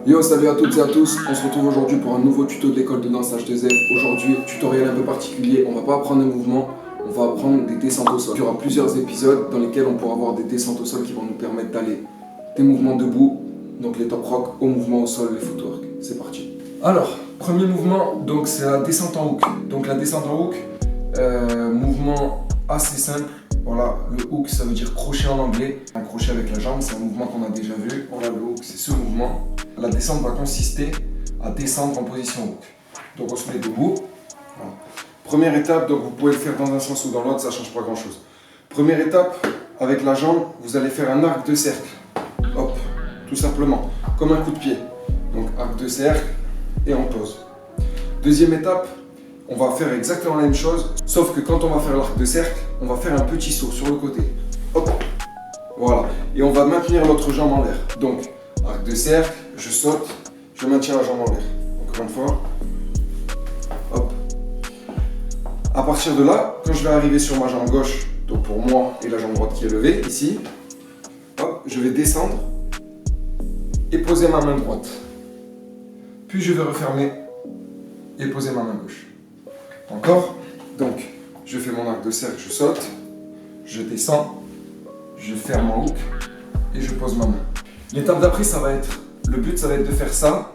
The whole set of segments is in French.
Yo, salut à toutes et à tous, on se retrouve aujourd'hui pour un nouveau tuto de l'école de danse H2F. Aujourd'hui, tutoriel un peu particulier, on va pas apprendre des mouvements, on va apprendre des descentes au sol. Il y aura plusieurs épisodes dans lesquels on pourra avoir des descentes au sol qui vont nous permettre d'aller des mouvements debout, donc les top rock, au mouvement au sol, les footwork. C'est parti. Alors, premier mouvement, donc c'est la descente en hook. Donc la descente en hook, mouvement assez simple. Voilà, le hook ça veut dire crochet en anglais. Un crochet avec la jambe, c'est un mouvement qu'on a déjà vu. Voilà, le hook c'est ce mouvement. La descente va consister à descendre en position hook. Donc on se met debout. Voilà. Première étape, donc vous pouvez le faire dans un sens ou dans l'autre, ça ne change pas grand chose. Première étape, avec la jambe, vous allez faire un arc de cercle. Hop, tout simplement, comme un coup de pied. Donc arc de cercle et on pose. Deuxième étape, on va faire exactement la même chose, sauf que quand on va faire l'arc de cercle, on va faire un petit saut sur le côté. Hop, voilà. Et on va maintenir l'autre jambe en l'air. Donc, arc de cercle, je saute, je maintiens la jambe en l'air. Encore une fois. Hop. À partir de là, quand je vais arriver sur ma jambe gauche, donc pour moi et la jambe droite qui est levée, ici, hop, je vais descendre et poser ma main droite. Puis je vais refermer et poser ma main gauche. Encore. Donc, je fais mon arc de cercle, je saute, je descends, je ferme en hook et je pose ma main. L'étape d'après, ça va être, le but, ça va être de faire ça,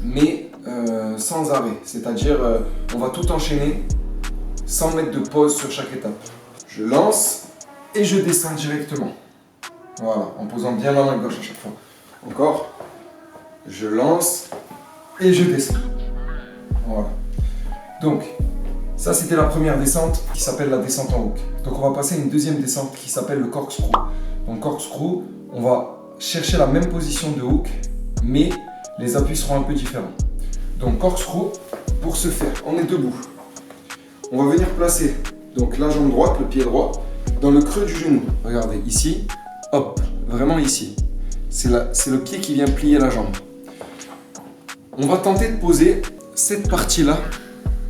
mais sans arrêt. C'est-à-dire, on va tout enchaîner sans mettre de pause sur chaque étape. Je lance et je descends directement. Voilà, en posant bien la main gauche à chaque fois. Encore. Je lance et je descends. Voilà. Donc, ça c'était la première descente qui s'appelle la descente en hook. Donc on va passer à une deuxième descente qui s'appelle le corkscrew. Donc corkscrew, on va chercher la même position de hook, mais les appuis seront un peu différents. Donc corkscrew, pour ce faire, on est debout. On va venir placer donc la jambe droite, le pied droit, dans le creux du genou. Regardez, ici, hop, vraiment ici. C'est le pied qui vient plier la jambe. On va tenter de poser cette partie-là.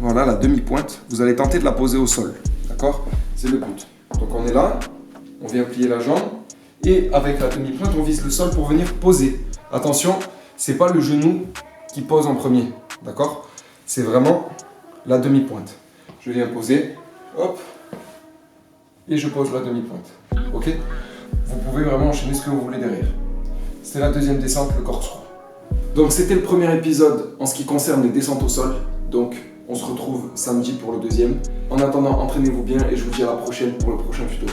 Voilà, la demi-pointe, vous allez tenter de la poser au sol, d'accord? C'est le but. Donc on est là, on vient plier la jambe, et avec la demi-pointe, on vise le sol pour venir poser. Attention, c'est pas le genou qui pose en premier, d'accord? C'est vraiment la demi-pointe. Je viens poser, hop, et je pose la demi-pointe, ok? Vous pouvez vraiment enchaîner ce que vous voulez derrière. C'est la deuxième descente, le corkscrew. Donc c'était le premier épisode en ce qui concerne les descentes au sol, donc on se retrouve samedi pour le deuxième. En attendant, entraînez-vous bien et je vous dis à la prochaine pour le prochain tuto.